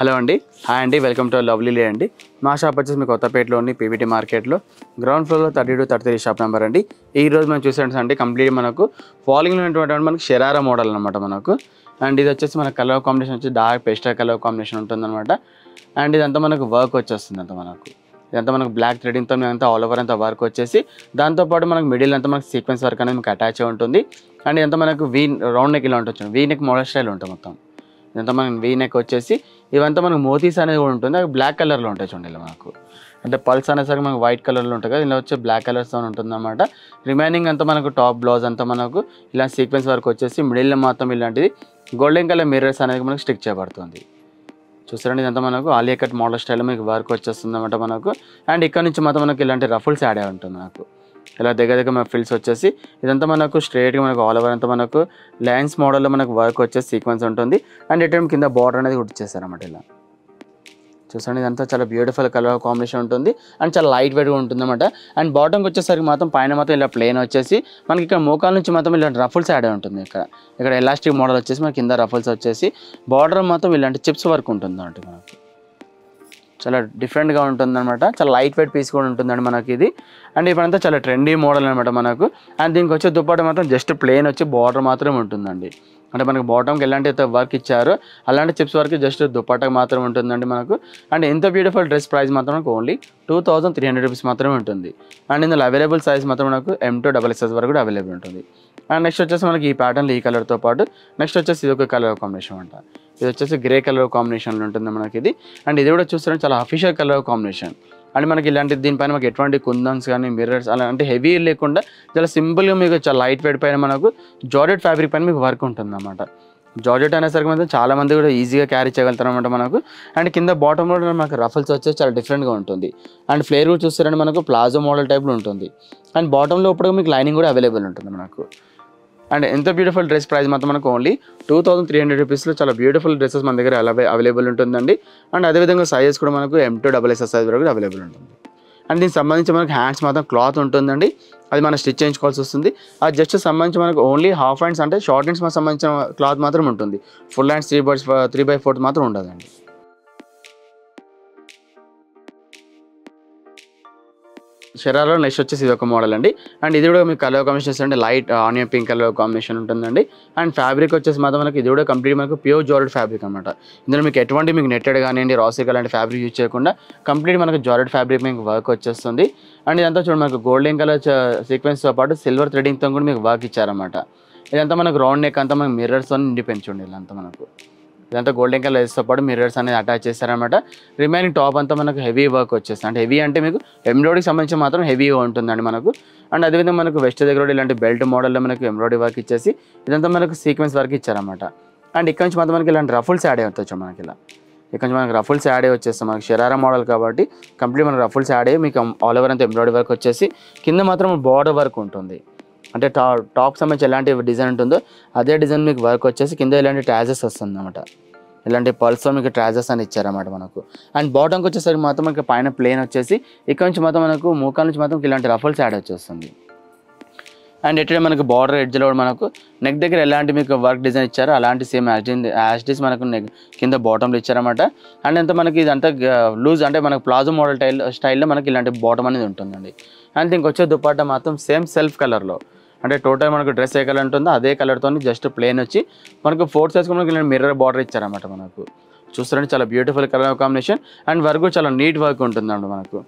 Hello అండి, hi అండి, welcome to lovely లే అండి. మా షాప్ వచ్చేసి మీ కొత్తపేటలోని పీవీటీ మార్కెట్లో గ్రౌండ్ ఫ్లోర్లో 32-33 షాప్ నెంబర్ అండి. ఈ రోజు మనం చూసేటంటే కంప్లీట్ మనకు ఫాలోయింగ్లో ఉన్నటువంటి మనకు షరారా మోడల్ అనమాట మనకు. అండ్ ఇది వచ్చేసి మన కలర్ కాంబినేషన్ వచ్చి డార్క్ పేస్టల్ కలర్ కాంబినేషన్ ఉంటుందన్నమాట. అండ్ ఇదంతా మనకు వర్క్ వచ్చేస్తుంది అంతా మనకు. ఇదంతా మనకు బ్లాక్ థ్రెడింగ్తో అంతా ఆల్ ఓవర్ అంతా వర్క్ వచ్చేసి దాంతోపాటు మనకు మిడిల్ అంతా మనకు సీక్వెన్స్ వర్క్ అనేది మనకు అటాచ్ ఉంటుంది. అండ్ ఇదంతా మనకు రౌండ్ నెక్ ఇలా ఉంటుంది, వీ నెక్ మోడల్ స్టైల్ ఉంటుంది మొత్తం. ఇదంతా మనకు వీ నెక్ వచ్చేసి ఇవంతా మనకు మోతీస్ అనేది కూడా ఉంటుంది, అవి బ్లాక్ కలర్లో ఉంటాయి చూడండి. ఇలా మనకు అంటే పల్స్ అనేసరికి మనకు వైట్ కలర్లో ఉంటుంది కదా, ఇలా వచ్చి బ్లాక్ కలర్స్తో ఉంటుంది అనమాట. రిమైనింగ్ అంతా మనకు టాప్ బ్లౌజ్ అంతా మనకు ఇలా సీక్వెన్స్ వర్క్ వచ్చేసి మిడిల్ మాత్రం ఇలాంటిది గోల్డెన్ కలర్ మిర్రర్స్ అనేది మనకు స్టిక్ చేయబడుతుంది. చూస్తారండి, ఇదంతా మనకు ఆలియా కట్ మోడల్ స్టైల్లో మీకు వర్క్ వచ్చేస్తుంది అనమాట మనకు. అండ్ ఇక్కడ నుంచి మాత్రం మనకి ఇలాంటి రఫుల్స్ యాడ్ అయి ఉంటుంది మనకు. ఇలా దగ్గర మన ఫిల్స్ వచ్చేసి ఇదంతా మనకు స్ట్రైట్గా మనకు ఆల్ ఓవర్ అంతా మనకు లైన్స్ మోడల్లో మనకు వర్క్ వచ్చేసి సీక్వెన్స్ ఉంటుంది. అండ్ ఇటు కింద బార్డర్ అనేది కుట్టించేస్తారన్నమాట. ఇలా చూసండి, ఇదంతా చాలా బ్యూటిఫుల్ కలర్ కాంబినేషన్ ఉంటుంది అండ్ చాలా లైట్ వెయిట్గా ఉంటుంది అనమాట. అండ్ బాటమ్కి వచ్చేసరికి మాత్రం పైన మాత్రం ఇలా ప్లెయిన్ వచ్చేసి మనకి ఇక్కడ మోకాల నుంచి మాత్రం ఇలాంటి రఫుల్స్ యాడ్ అయి ఉంటుంది. ఇక్కడ ఎలాస్టిక్ మోడల్ వచ్చేసి మనకి కింద రఫుల్స్ వచ్చేసి బార్డర్ మాత్రం ఇలాంటి చిప్స్ వర్క్ ఉంటుంది అంటే మనకి చాలా డిఫరెంట్గా ఉంటుందన్నమాట. చాలా లైట్ వెయిట్ పీస్ కూడా ఉంటుందండి మనకి ఇది. అండ్ ఇప్పుడంతా చాలా ట్రెండీ మోడల్ అనమాట మనకు. అండ్ దీనికి వచ్చే దుప్పట్ట మాత్రం జస్ట్ ప్లెయిన్ వచ్చి బార్డర్ మాత్రమే ఉంటుందండి. అంటే మనకు బాటమ్కి ఎలాంటి అయితే వర్క్ ఇచ్చారో అలాంటి చిప్స్ వర్క్ జస్ట్ దుప్పట్టకు మాత్రం ఉంటుందండి మనకు. అండ్ ఎంత బ్యూటిఫుల్ డ్రెస్ ప్రైస్ మాత్రం మనకు ఓన్లీ 2300 రూపీస్ మాత్రమే ఉంటుంది. అండ్ ఇందులో అవైలబుల్ సైజ్ మాత్రం మనకు M2 XXS వరకు కూడా అవైలబుల్ ఉంటుంది. అండ్ నెక్స్ట్ వచ్చేసి మనకి ఈ ప్యాటర్న్లో ఈ కలర్తో పాటు నెక్స్ట్ వచ్చేసి ఇది ఒక కలర్ కాంబినేషన్ అంట. ఇది వచ్చేసి గ్రే కలర్ కాంబినేషన్లో ఉంటుంది మనకి ఇది. అండ్ ఇది కూడా చూస్తే చాలా అఫీషియల్ కలర్ కాంబినేషన్. అండ్ మనకి ఇలాంటి దీనిపైన మనకి ఎటువంటి కుందన్స్ కానీ మిర్రర్స్ అలా అంటే హెవీ లేకుండా చాలా సింపుల్గా మీకు చాలా లైట్ వెయిట్ పైన మనకు జార్జెట్ ఫ్యాబ్రిక్ పైన మీకు వర్క్ ఉంటుంది అన్నమాట. జార్జెట్ అనేసరికి మాత్రం చాలామంది కూడా ఈజీగా క్యారీ చేయగలుగుతారు అనమాట మనకు. అండ్ కింద బాటమ్ కూడా మనకు రఫల్స్ వచ్చేసి చాలా డిఫరెంట్గా ఉంటుంది. అండ్ ఫ్లేర్ కూడా చూస్తారంటే మనకు ప్లాజో మోడల్ టైప్లో ఉంటుంది. అండ్ బాటంలో ఇప్పుడు మీకు లైనింగ్ కూడా అవైలబుల్ ఉంటుంది మనకు. అండ్ ఎంత బ్యూటిఫుల్ డ్రెస్ ప్రైస్ మాత్రం మనకు ఓన్లీ 2300 రూపీస్లో చాలా బ్యూటిఫుల్ డ్రెస్సెస్ మన దగ్గర అవైలబుల్ ఉంటుందండి. అండ్ అదేవిధంగా సైజెస్ కూడా మనకు M2 XXS సైజ్ వరకు అవైలబుల్ ఉంటుంది. అండ్ దీనికి సంబంధించి మనకు హ్యాండ్స్ మాత్రం క్లాత్ ఉంటుందండి, అది మనం స్టిచ్ చేయించుకోవాల్సి వస్తుంది. అది జస్ట్ సంబంధించి మనకు ఓన్లీ హాఫ్ హ్యాండ్స్ అంటే షార్ట్ హ్యాండ్స్ మనకు సంబంధించిన క్లాత్ మాత్రం ఉంటుంది. ఫుల్ హ్యాండ్స్ 3/4 మాత్రం ఉండదండి. షరారాలో నెక్స్ట్ వచ్చేసి ఇది ఒక మోడల్ అండి. అండ్ ఇది కూడా మీకు కలర్ కాంబినేషన్స్ అంటే light onion pink colour combination ఉంటుందండి. అండ్ ఫ్యాబ్రిక్ వచ్చేసి మాత్రం మనకి ఇది కూడా కంప్లీట్ మనకు ప్యూర్ జార్జెట్ ఫ్యాబ్రిక్ అనమాట. ఇందులో మీకు ఎటువంటి మీకు నెట్టెడ్ కానివ్వండి రాసిక్ అలాంటి ఫ్యాబ్రిక్ యూజ్ చేయకుండా కంప్లీట్ మనకు జార్జెట్ ఫ్యాబ్రిక్ మీకు వర్క్ వచ్చేస్తుంది. అండ్ ఇదంతా చూడండి మనకు గోల్డెన్ కలర్ సీక్వెన్స్తో పాటు సిల్వర్ థ్రెడింగ్తో కూడా మీకు వర్క్ ఇచ్చారన్నమాట. ఇదంతా మనకు రౌండ్ నెక్ అంతా మనకు మిర్రర్స్తో నిండిపోయింది చూడండి. ఇదంతా మనకు ఇదంతా గోల్డెన్ కలర్స్తో పాటు మిర్రర్స్ అనేది అటాచ్ చేస్తారనమాట. రిమైనింగ్ టాప్ అంతా మనకు హెవీ వర్క్ వచ్చేస్తుంది. అంటే హెవీ అంటే మీకు ఎంబ్రాయిడరీకి సంబంధించి మాత్రం హెవీగా ఉంటుందండి మనకు. అండ్ అదేవిధంగా మనకు వెస్ట్ దగ్గర కూడా ఇలాంటి బెల్ట్ మోడల్లో మనకు ఎంబ్రాయిడరీ వర్క్ ఇచ్చేసి ఇదంతా మనకు సీక్వెన్స్ వర్క్ ఇచ్చారన్నమాట. అండ్ ఇక్కడ నుంచి మాత్రం మనకి ఇలాంటి రఫుల్స్ యాడ్ అవుతాయి మనకి. ఇలా ఇక్కడ నుంచి మనకు రఫుల్స్ యాడ్ అయ్యి వచ్చేస్తాం. మనకి షరారా మోడల్ కాబట్టి కంప్లీట్ మనకు రఫుల్స్ యాడ్ అయ్యి మీకు ఆల్ ఓవర్ అంతా ఎంబ్రాయిడరీ వర్క్ వచ్చేసి కింద మాత్రం బార్డర్ వర్క్ ఉంటుంది. అంటే టాప్ సంబంధించి ఎలాంటి డిజైన్ ఉంటుందో అదే డిజైన్ మీకు వర్క్ వచ్చేసి కింద ఇలాంటి ట్యాజెస్ వస్తుంది అన్నమాట. ఇలాంటి పల్స్తో మీకు ట్రాజెస్ అని ఇచ్చారన్నమాట మనకు. అండ్ బాటమ్కి వచ్చేసరికి మాత్రం మనకి పైన ప్లేన్ వచ్చేసి ఇక్కడ నుంచి మాత్రం మనకు మోకాల నుంచి మాత్రం ఇలాంటి రఫల్స్ యాడ్ వచ్చేస్తుంది. అండ్ ఎట్లా మనకు బార్డర్ ఎడ్జ్లో మనకు నెక్ దగ్గర ఎలాంటి మీకు వర్క్ డిజైన్ ఇచ్చారో అలాంటి సేమ్ యాజ్ డిస్ మనకు నెక్ కింద బాటంలో ఇచ్చారన్నమాట. అండ్ అంతా మనకి ఇదంతా లూజ్ అంటే మనకు ప్లాజో మోడల్ స్టైల్లో మనకి ఇలాంటి బాటమ్ అనేది ఉంటుందండి. అండ్ దీనికి వచ్చే దుపట్టా మాత్రం సేమ్ సెల్ఫ్ కలర్లో అంటే టోటల్ మనకు డ్రెస్ ఏ కలర్ ఉంటుందో అదే కలర్తో జస్ట్ ప్లేన్ వచ్చి మనకు 4 సైజ్ మనకి ఇలాంటి మిర్రర్ బార్డర్ ఇచ్చారన్నమాట మనకు. చూస్తారంటే చాలా beautiful colour combination and work చాలా నీట్ వర్క్ ఉంటుందండి మనకు.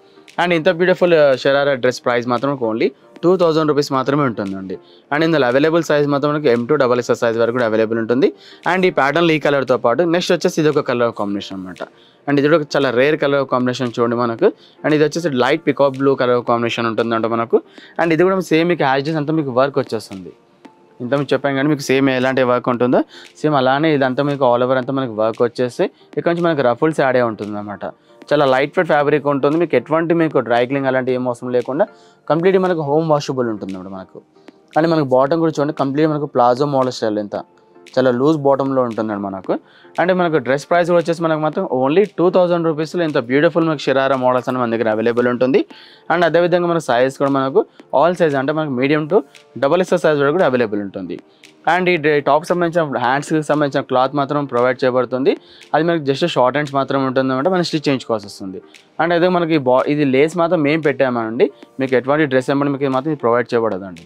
అండ్ ఇంత బ్యూటిఫుల్ షరారా డ్రెస్ ప్రైస్ మాత్రం ఓన్లీ 2000 రూపీస్ మాత్రమే ఉంటుందండి. అండ్ ఇందులో అవైలబుల్ సైజ్ మాత్రం మనకి M2 XXS సైజ్ వరకు కూడా అవైలబుల్ ఉంటుంది. అండ్ ఈ ప్యాటర్న్ ఈ కలర్తో పాటు నెక్స్ట్ వచ్చేసి ఇది ఒక కలర్ కాంబినేషన్ అనమాట. అండ్ ఇది కూడా చాలా రేర్ కలర్ కాంబినేషన్ చూడండి మనకు. అండ్ ఇది వచ్చేసి light peacock blue colour combination ఉంటుందంట మనకు. అండ్ ఇది కూడా సేమ్ మీకు హ్యాష్ అంతా మీకు వర్క్ వచ్చేస్తుంది. ఇంత మీకు చెప్పాను కానీ మీకు సేమ్ ఎలాంటి వర్క్ ఉంటుందో సేమ్ అలానే ఇదంతా మీకు ఆల్ ఓవర్ అంతా మనకి వర్క్ వచ్చేసి ఇక్కడ నుంచి మనకి రఫుల్స్ యాడ్ అయి ఉంటుంది అనమాట. చాలా లైట్ వెయిట్ ఫ్యాబ్రిక్ ఉంటుంది. మీకు ఎటువంటి మీకు డ్రై క్లీనింగ్ అలాంటి ఏం అవసరం లేకుండా కంప్లీట్ మనకు హోమ్ వాషబుల్ ఉంటుంది అన్నమాట మనకు. అండ్ మనకు బాటమ్ కూడా చూడండి కంప్లీట్ మనకు ప్లాజో మోడల్ స్టైల్ ఎంత చాలా లూజ్ బాటంలో ఉంటుందండి మనకు. అంటే మనకు డ్రెస్ ప్రైస్ కూడా వచ్చేసి మనకు మాత్రం ఓన్లీ 2000 రూపీస్లో ఇంత బ్యూటిఫుల్ మనకు షరారా మోడల్స్ అని మన దగ్గర అవైలబుల్ ఉంటుంది. అండ్ అదేవిధంగా మన సైజ్ కూడా మనకు ఆల్ సైజ్ అంటే మనకు మీడియం టు XXL సైజ్ వరకు కూడా అవైలబుల్ ఉంటుంది. అండ్ ఈ టాప్కి సంబంధించిన హ్యాండ్స్కి సంబంధించిన క్లాత్ మాత్రం ప్రొవైడ్ చేయబడుతుంది. అది మనకి జస్ట్ షార్ట్ హ్యాండ్స్ మాత్రం ఉంటుంది అంటే మనం స్టిచ్ చేయించుకోవాల్సి వస్తుంది. అండ్ అదే మనకి ఇది లేస్ మాత్రం మేము పెట్టామండి, మీకు ఎటువంటి డ్రెస్ ఏమంటే మీకు మాత్రం ఇది ప్రొవైడ్ చేయబడదండి.